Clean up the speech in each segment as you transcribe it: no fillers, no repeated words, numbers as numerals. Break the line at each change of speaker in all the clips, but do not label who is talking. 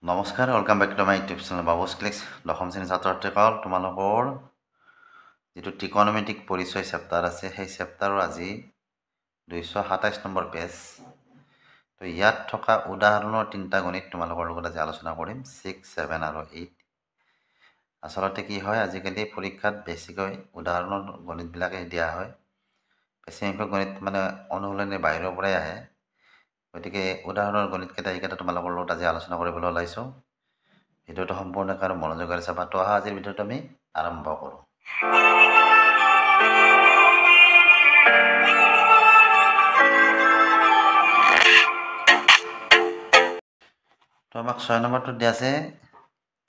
নমস্কাৰ, welcome back to my YouTube channel Babus clicks. দশম শ্ৰেণীৰ ছাত্ৰ ছাত্ৰীসকল, তোমালোকৰ যিটো ত্ৰিকোণমিতিক পৰিচয় চেপ্টাৰ আছে সেই চেপ্টাৰৰ আজি 227 নম্বৰ পেজ। তো ইয়াত থকা উদাহৰণৰ তিনিটা গণিত তোমালোকৰ লগত আজি আলোচনা কৰিম, 6, 7 আৰু 8। আচলতে কি হয়, আজিকালি পৰীক্ষাত বেছিকৈ উদাহৰণৰ গণিতবিলাকে দিয়া হয়। বেছি সংখ্যক গণিত মানে অনুশীলনীৰ বাহিৰৰ পৰাই আহে। গতিকে উদাহৰণৰ গণিতকেইটা এইকেইটা তোমালোকৰ লগত আজি আলোচনা কৰিবলৈ ওলাইছোঁ। ভিডিঅ'টো সম্পূৰ্ণকৈ আৰু মনোযোগেৰে চাবা। তো অহা আজিৰ ভিডিঅ'টো আমি আৰম্ভ কৰোঁ। তো আমাক 6 নম্বৰটোত দিয়া আছে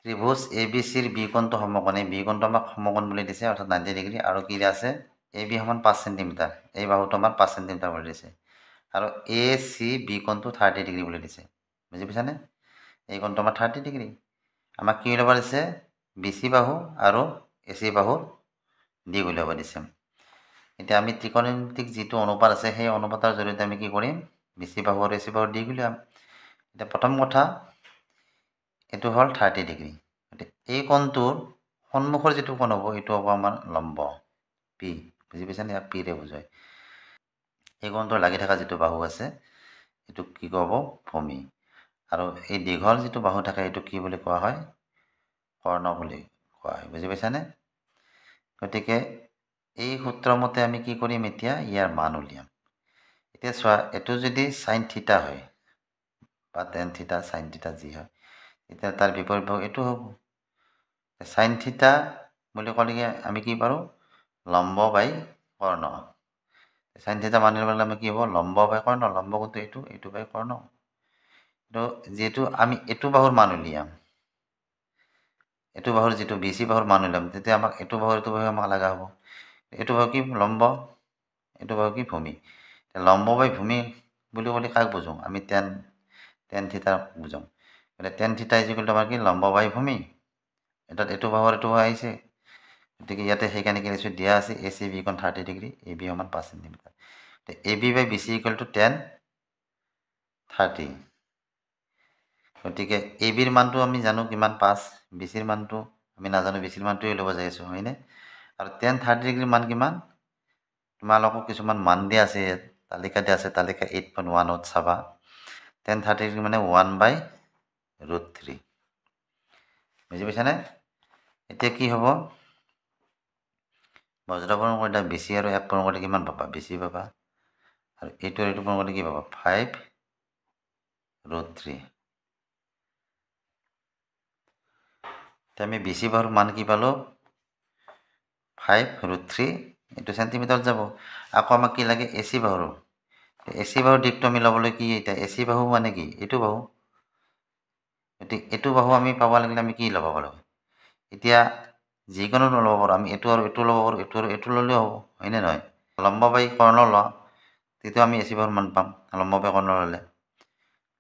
ত্ৰিভুজ এ বি চিৰ বি কোণটো সমকোণ। এই বি কোণটো আমাক সমকোণ বুলি দিছে, অৰ্থাৎ 90 ডিগ্ৰী। আৰু কি দিয়া আছে, এ বি সমান 5 চেণ্টিমিটাৰ। এই বাহুটো আমাৰ 5 চেণ্টিমিটাৰ বুলি দিছে। আৰু এ চি বি কোণটো 30 ডিগ্ৰী বুলি দিছে। বুজি পাইছানে? এই কোণটো আমাৰ 30 ডিগ্ৰী। আমাক কি উলিয়াব দিছে, বি চি বাহু আৰু এ চি বাহুৰ দিশ উলিয়াব দিছে। এতিয়া আমি ত্ৰিকোণমিতিক যিটো অনুপাত আছে সেই অনুপাতৰ জৰিয়তে আমি কি কৰিম, বি চি বাহু আৰু এ চি বাহুৰ দিশ উলিয়াম। এতিয়া প্ৰথম কথা, এইটো হ'ল 30 ডিগ্ৰী। এই কোণটোৰ সন্মুখৰ যিটো কোণ হ'ব এইটো হ'ব আমাৰ লম্ব পি। বুজি পাইছানে? ইয়াক পিৰে বুজায়। এই কোণটোৰ লাগি থকা যিটো বাহু আছে এইটোক কি ক'ব, ভূমি। আৰু এই দীঘল যিটো বাহু থাকে এইটোক কি বুলি কোৱা হয়, কৰ্ণ বুলি কোৱা হয়। বুজি পাইছানে? গতিকে এই সূত্ৰ মতে আমি কি কৰিম, এতিয়া ইয়াৰ মান উলিয়াম। এতিয়া চোৱা, এইটো যদি চাইন থিটা হয় বা টেন থিটা, চাইন থিটা যি হয়, এতিয়া তাৰ বিপৰীত বাহু এইটো হ'ব। চাইন থিটা বুলি ক'লে আমি কি পাৰোঁ, লম্ব বাই কৰ্ণ। চাইন থিটা মানিব গ'লে আমি কি হ'ব, লম্ব বাই কৰ্ণ। লম্ব কোণটো এইটো, এইটো বাই কৰ্ণ। তো যিহেতু আমি এইটো বাহুৰ মান উলিয়াম, এইটো বাহুৰ যিটো বি চি বাহুৰ মান উলিয়াম, তেতিয়া আমাক এইটো বাহু আমাক লগা হ'ব। এইটো বাহু কি, লম্ব। এইটো বাহু কি, ভূমি। লম্ব বাই ভূমি বুলি ক'লে কাক বুজোঁ, আমি টেন থিটা বুজাওঁ। গতিকে টেন থিটা ইজিকুৱেল টু আমাৰ কি, লম্ব বাই ভূমি। এটাত এইটো বাহু আৰু এইটো বাহু আহিছে। গতিকে ইয়াতে সেইকাৰণে কি লিখিছোঁ, দিয়া আছে এ চি বি কোণ 30 ডিগ্ৰী, এ বি সমান 5 centimetre. A B by B C equal to 10, 30। গতিকে এ বিৰ মানটো আমি জানো কিমান, 5। বি চিৰ মানটো আমি নাজানো, বি চিৰ মানটোৱে ল'ব যাই আছোঁ, হয়নে? আৰু 10, 30 ডিগ্ৰীৰ মান কিমান, তোমালোকক কিছুমান মান দিয়া আছে ইয়াত, তালিকা দিয়া আছে, তালিকা 8.1ত চাবা। 10, 30 ডিগ্ৰী মানে 1/√3। বুজি পাইছানে? এতিয়া কি হ'ব, বজ্ৰপূৰণ কৰিলে বি চি আৰু এক পূৰণ কৰিলে কিমান পাবা, বি চি পাবা। আৰু এইটো পূৰণ কৰিলে কি পাবা, 5√3। এতিয়া আমি বি চি বাহুৰ মান কি পালোঁ, 5√3। এইটো চেণ্টিমিটাৰত যাব। আকৌ আমাক কি লাগে, এ চি বাহুৰ। এ চি বাহুৰ দিশটো আমি ল'বলৈ কি, এতিয়া এ চি বাহু মানে কি, এইটো বাহু। গতিকে এইটো বাহু আমি পাব লাগিলে আমি কি ল'ব পাৰোঁ, এতিয়া যিকোনো ল'ব পাৰোঁ। আমি এইটো আৰু এইটো ল'ব পাৰোঁ, এইটো আৰু এইটো ল'লেও হ'ব, হয়নে নহয়? লম্ব বাই কৰ্ণ লওঁ, তেতিয়া আমি এ চি বাহুৰ মান পাম। লম্ব বাই কৰ্ণ ল'লে,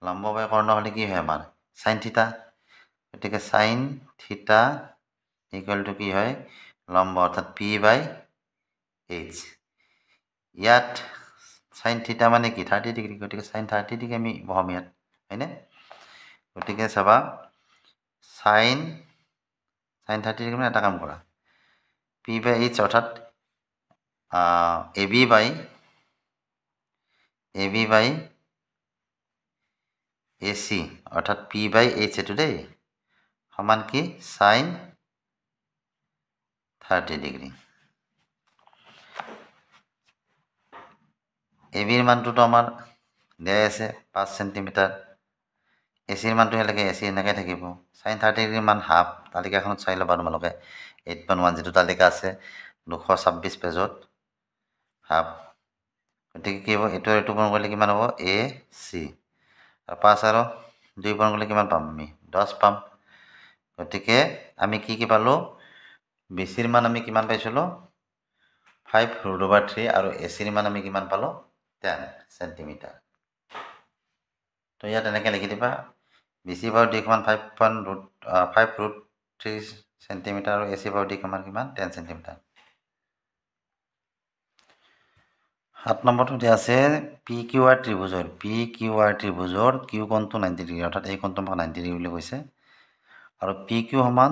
লম্ব বাই কৰ্ণ হ'লে কি হয় আমাৰ, চাইন থিটা। গতিকে চাইন থিটা ইকুৱেল টু কি হয়, লম্ব, অৰ্থাৎ পি বাই এইচ। ইয়াত চাইন থিটা মানে কি, 30 ডিগ্ৰী। গতিকে চাইন 30 ডিগ্ৰী আমি বহাম ইয়াত, হয়নে? গতিকে চাবা, চাইন 30 ডিগ্ৰী মানে এটা কাম কৰা, পি বাই এইচ অৰ্থাৎ এ বি বাই এ চি অৰ্থাৎ পি বাই এইচ, এইটো দেই, সমান কি, চাইন 30 ডিগ্ৰী। এ বিৰ মানটোতো আমাৰ দিয়াই আছে 5 চেণ্টিমিটাৰ। এ চিৰ মানটো সেনেকৈ, এ চি এনেকৈ থাকিব। চাইন 30 ডিগ্ৰীৰ মান হাফ, তালিকাখনত চাই ল'বা তোমালোকে, 8.1 যিটো তালিকা আছে 226 পেজত, হাফ। গতিকে কি হ'ব, এইটো এইটো পূৰণ কৰিলে কিমান হ'ব, এ চি। আৰু 5 আৰু 2 পূৰণ কৰিলে কিমান পাম, আমি 10 পাম। গতিকে আমি কি কি পালোঁ, বি চিৰ মান আমি কিমান পাইছিলোঁ, 5√3। আৰু এ চিৰ মান আমি কিমান পালোঁ, 10 চেণ্টিমিটাৰ। তো ইয়াত এনেকৈ লিখি দিবা, বি চি বাহুৰ দিশ সমান 5√3 চেণ্টিমিটাৰ আৰু এ চি বাহুৰ দিশ আমাৰ কিমান, 10 চেণ্টিমিটাৰ। 7 নম্বৰটো দিয়া আছে পি কিউ আৰ ত্ৰিভুজৰ কিউ কোণটো 90 ডিগ্ৰী, অৰ্থাৎ এই কোণটো আমাক 90 ডিগ্ৰী বুলি কৈছে। আৰু পি কিউ সমান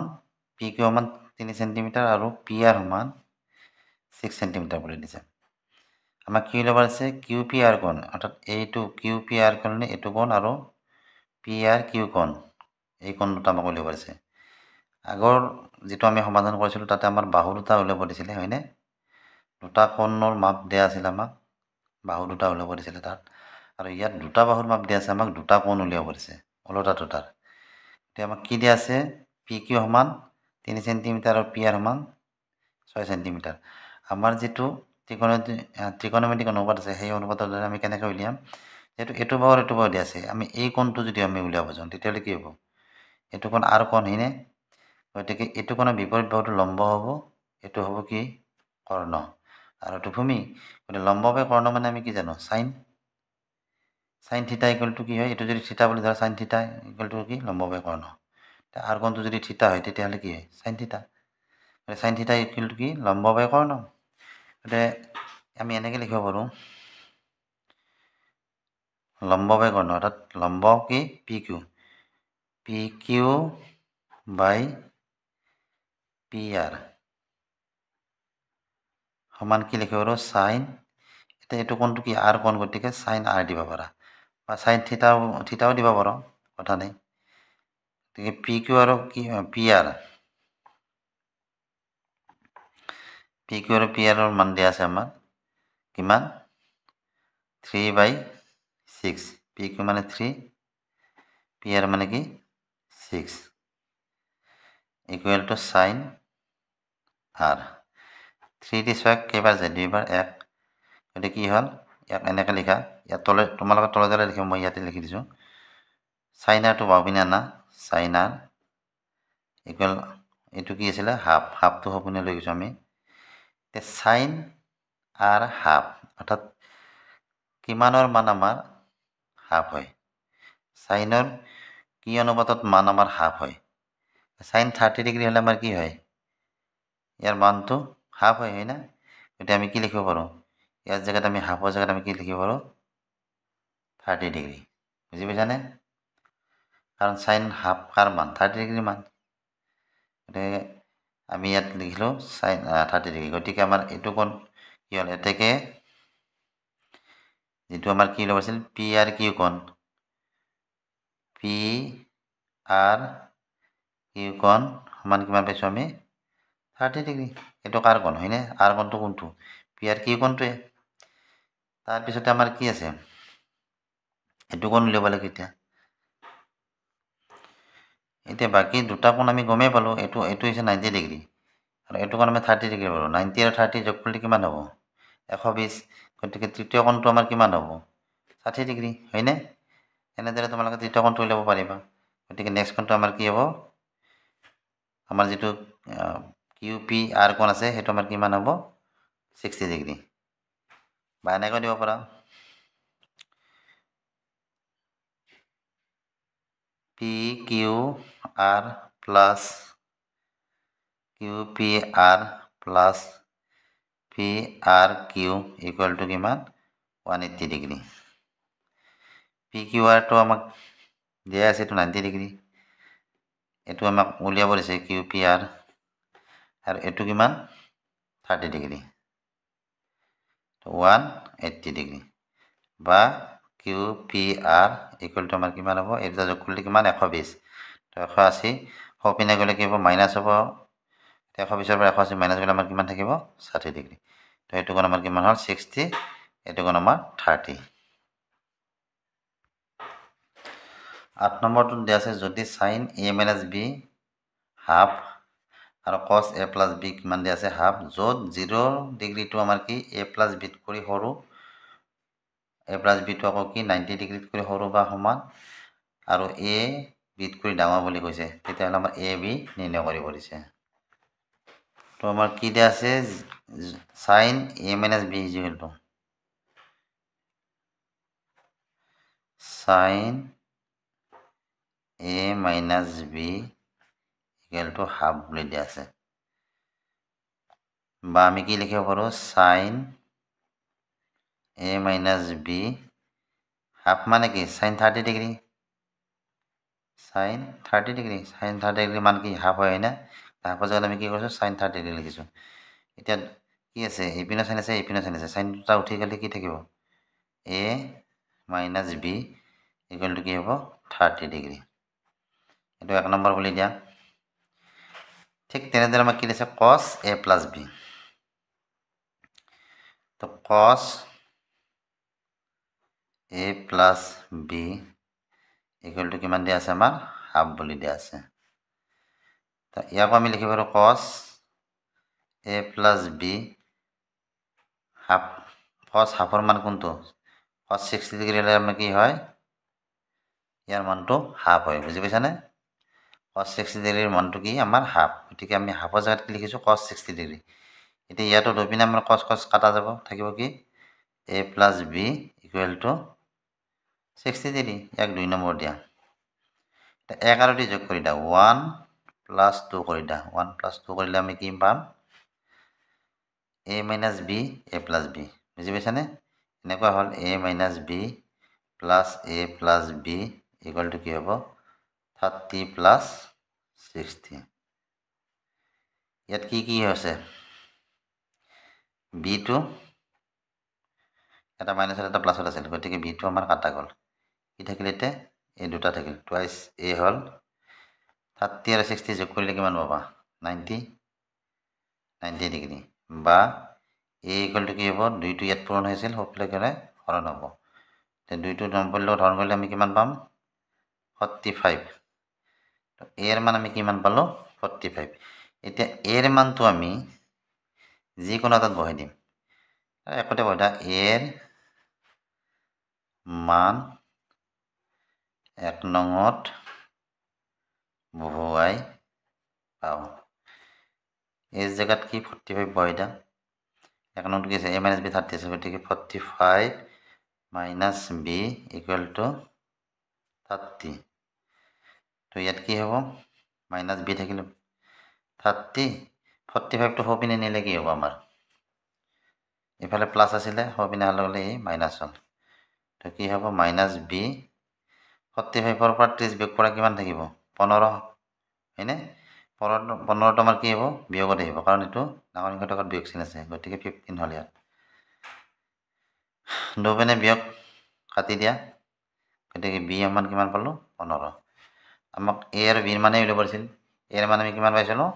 3 সেণ্টিমিটাৰ আৰু পি আৰ সমান 6 সেণ্টিমিটাৰ বুলি দিছে। আমাক কি উলিয়াব আছে কিউ পি আৰ কোণ, অৰ্থাৎ এইটো কিউ পি আৰ কোণ এইটো কোণ আৰু পি আৰ কিউ কোণ এই কোণ দুটা আমাক উলিয়াব আছে। আগৰ যিটো আমি সমাধান কৰিছিলোঁ তাতে আমাৰ বাহু দুটা উলিয়াব দিছিলে, হয়নে? দুটা কোণৰ মাপ দিয়া আছিল, আমাক বাহু দুটা উলিয়াব দিছিলে তাত। আৰু ইয়াত দুটা বাহুৰ মাপ দিয়া আছে, আমাক দুটা কোণ উলিয়াব দিছে ওলোটা দুটাৰ। এতিয়া আমাক কি দিয়া আছে পি কিউ সমান 3 সেণ্টিমিটাৰ আৰু পি আৰ সমান 6 সেণ্টিমিটাৰ। আমাৰ যিটো ত্ৰিকোণমিতিক অনুপাত আছে সেই অনুপাতৰ দ্বাৰা আমি কেনেকৈ উলিয়াম, যিহেতু এইটো বাহু দিয়া আছে, আমি এই কোণটো যদি আমি উলিয়াব যাওঁ তেতিয়াহ'লে কি হ'ব, এইটো কোণ আৰ কোণ, হয়নে? গতিকে এইটো কোণৰ বিপৰীত বাহুটো লম্ব হ'ব, এইটো হ'ব কি কৰ্ণ আৰু এইটো ভূমি। গতিকে লম্ব বাই কৰ্ণ মানে আমি কি জানো চাইন থিতা ইকুৱেল টু কি হয়, এইটো যদি থিতা বুলি ধৰা চাইন থিতা ইকুৱেল টু কি লম্ব বাই কৰ্ণ। আৰ কোণটো যদি থিতা হয় তেতিয়াহ'লে কি হয় sign theta, sign theta equal to কি লম্ব বাই কৰ্ণ। গতিকে আমি এনেকৈ লিখিব পাৰোঁ লম্ব বাই কৰ্ণ, অৰ্থাৎ লম্ব কি পি কিউ বাই পি আৰ সমান কি লিখিব পাৰোঁ চাইন, এতিয়া এইটো কোণটো কি আৰ কোণ, গতিকে চাইন আৰ দিব পাৰা বা চাইন থিতাও দিব পাৰোঁ, কথা নাই। গতিকে পি কিউ আৰু কি পি কিউ আৰু পি আৰৰ মান দিয়া আছে আমাৰ কিমান 3/6, পি কিউ মানে 3, পি আৰ মানে কি 6 ইকুৱেল টু চাইন আৰ। 3 দি 6 কেইবাৰ যায় 2 বাৰ 1, গতিকে কি হ'ল ইয়াক এনেকৈ লিখা, ইয়াত তোমালোকে তলে তলে লিখিব, মই ইয়াতে লিখি দিছোঁ। চাইন আৰটো বাওঁপিনে আনা, চাইন আৰ ইকুৱেল এইটো কি আছিলে হাফটো সপিনে লৈ গৈছোঁ আমি। এতিয়া চাইন আৰ হাফ, অৰ্থাৎ কিমানৰ মান আমাৰ হাফ হয়, চাইনৰ কি অনুপাতত মান আমাৰ হাফ হয়। চাইন 30 ডিগ্ৰী হ'লে আমাৰ কি হয়, ইয়াৰ মানটো হাফ হয়, হয় না? গতিকে আমি কি লিখিব পাৰোঁ, ইয়াৰ জেগাত আমি হাফৰ জেগাত আমি কি লিখিব পাৰোঁ 30 ডিগ্ৰী। বুজি পাইছানে? কাৰণ চাইন হাফ কাৰ মান 30 ডিগ্ৰী মান, গতিকে আমি ইয়াত লিখিলোঁ চাইন 30 ডিগ্ৰী। গতিকে আমাৰ এইটো কোণ কি হ'ল, এতেকে যিটো আমাৰ কি ল'ব আছিল পি আৰ কিউ কোণ, পি আৰ কিউ কোণ সমান কিমান পাইছোঁ আমি 30 ডিগ্ৰী। এইটো কাৰ কোণ, হয়নে? আৰ কোণটো কোনটো পি আৰ কিউ কোণটোৱে। তাৰপিছতে আমাৰ কি আছে এইটো কোণ উলিয়াব লাগে। এতিয়া বাকী দুটা কোণ আমি গমেই পালোঁ, এইটো হৈছে 90 ডিগ্ৰী আৰু এইটো কোণ আমি 30 ডিগ্ৰী পালোঁ। 90 আৰু 30 যোগ কৰিলে কিমান হ'ব 120, গতিকে তৃতীয় কোণটো আমাৰ কিমান হ'ব 60 ডিগ্ৰী, হয়নে? এনেদৰে তোমালোকে তৃতীয় কোণটো উলিয়াব পাৰিবা। গতিকে নেক্সট কোণটো আমাৰ কি হ'ব, আমাৰ যিটো কিউ পি আৰ কোণ আছে সেইটো আমাৰ কিমান হ'ব 60 ডিগ্ৰী, বা এনেকৈ দিব পাৰা P Q R plus Q P R plus P R Q equal to কিমান 180 ডিগ্ৰী। পি কিউ আৰটো আমাক দিয়া আছে এইটো 90 ডিগ্ৰী, এইটো আমাক উলিয়াব দিছে কিউ পি আৰ, আৰু এইটো কিমান 30 ডিগ্ৰী 180 ডিগ্ৰী, বা Q P R equal to আমাৰ কিমান হ'ব, এই দুটা যোগ কৰিলে কিমান 120, তো 180 সপিনে গ'লে কি হ'ব মাইনাছ হ'ব, 120ৰ পৰা 180 মাইনাছ গ'লে আমাৰ কিমান থাকিব 60 ডিগ্ৰী। তো এইটো কোণ আমাৰ কিমান হ'ল 60, এইটো কোণ আমাৰ 30। 8 নম্বৰটোত দিয়া আছে যদি sign A minus B half আৰু কছ এ প্লাছ বি কিমান দিয়া আছে হাফ, য'ত 0 ডিগ্ৰীটো আমাৰ কি এ প্লাছ বিত কৰি সৰু, এ প্লাছ বিটো আকৌ কি 90 ডিগ্ৰীত কৰি সৰু বা সমান, আৰু এ বিত কৰি ডাঙৰ বুলি কৈছে, তেতিয়াহ'লে আমাৰ এ বি নিৰ্ণয় কৰিব দিছে। তো আমাৰ কি দিয়া আছে sine A minus B equal to sine A minus B equal to half বুলি দিয়া আছে, বা আমি কি লিখিব পাৰোঁ sine a minus b half মানে কি sin 30 degree sin 30 degree sin 30 degree মান কি হাফ হয় না হাফৰ জেগাত আমি কি কৰিছোঁ sin 30 ডিগ্ৰী লিখিছোঁ এতিয়া কি আছে এইপিনে sin আছে এইপিনে sin আছে sin দুটা উঠি গ'লে কি থাকিব a minus b equal to কি হ'ব 30 ডিগ্ৰী এইটো এক নম্বৰ বুলি দিয়া ঠিক তেনেদৰে আমাক কি দিছে cos a plus b তো cos a plus b equal to কিমান দিয়া আছে আমাৰ হাফ বুলি দিয়া আছে তো ইয়াকো আমি লিখিব পাৰোঁ cos a plus b half cos হাফৰ মান কোনটো cos 60 ডিগ্ৰী হ'লে আমাৰ কি হয় ইয়াৰ মানটো হাফ হয় বুজি পাইছানে cos 60 ডিগ্ৰীৰ মানটো কি আমাৰ হাফ গতিকে আমি হাফৰ জেগাত কি লিখিছোঁ cos 60 ডিগ্ৰী এতিয়া ইয়াতো দুই পিনে আমাৰ cos cos কাটা যাব থাকিব কি a plus b equal to 60 degree ইয়াক 2 নম্বৰ দিয়া এক আৰু 2 যোগ কৰি দিয়া 1 plus 2 কৰি দিয়া 1 plus 2 কৰিলে আমি কি পাম a minus b a plus b বুজি পাইছানে এনেকুৱা হ'ল a minus b plus a plus b equal to কি হ'ব 30 plus 60 ইয়াত কি কি হৈছে b টো এটা মাইনাছ এটা প্লাছত আছিল গতিকে b টো আমাৰ কাটা গ'ল কি থাকিল এতিয়া এই দুটা থাকিল টুৱাইছ a হ'ল 30 আৰু 60 যোগ কৰিলে কিমান পাবা 90 ডিগ্ৰী বা a ইকুৱেল টু কি হ'ব 2 টো ইয়াত পূৰণ হৈছিল সকলে গ'লে হৰণ হ'ব তে 2 টো নম্বৰ লগত হৰণ কৰিলে আমি কিমান পাম 45 তো a এর মান আমি কিমান পালো 45 এতিয়া a এর মানটো আমি যিকোনো এটাত বহাই দিম একতে বহা a এর মান 1 নঙত বহুৱাই পাওঁ এই জায়গাত কি 45 বহাই দাম 1 নঙত কি আছে a minus b 30 আছে গতিকে 45 minus b equal to 30 তো ইয়াত কি হ'ব মাইনাস b থাকিলে 30 45 তো হপিনে নিলে কি হ'ব আমাৰ এফালে প্লাস আছিলে হপিনে হলে হলে এই মাইনাস হ'ল তো কি হ'ব মাইনাস b 45 ৰ পৰা 30 বিয়োগ কৰা কিমান থাকিব 15 হয়নে 15 তো আমাৰ কি হ'ব বিয়োগত আহিব কাৰণ এটো ডাঙৰ সংখ্যাটোৰ বিয়োগ চিন আছে গতিকে 15 হ'ল ইয়াত দুপিনে বিয়োগ কাটি দিয়া গতিকে b মান কিমান পালো 15 আমাক a আৰু b ৰ মানে উলিয়াব দিছিল a ৰ মান আমি কিমান পাইছিলো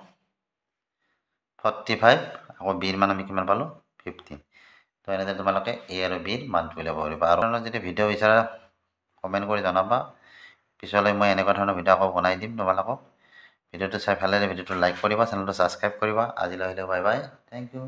45 আকৌ b ৰ মান আমি কিমান পালো 15 তো এনেতে তোমালোকে a আৰু b ৰ মানটো উলিয়াব পাৰিবা আৰু যদি ভিডিও বিচাৰা কমেন্ট কৰি জনাবা পিছলৈ মই এনেকুৱা ধৰণৰ ভিডিও আকৌ বনাই দিম তোমালোকক ভিডিওটো চাই ভাল লাগিলে ভিডিওটো লাইক কৰিবা চেনেলটো সাবস্ক্ৰাইব কৰিবা আজিলৈ বাই বাই থ্যাংক ইউ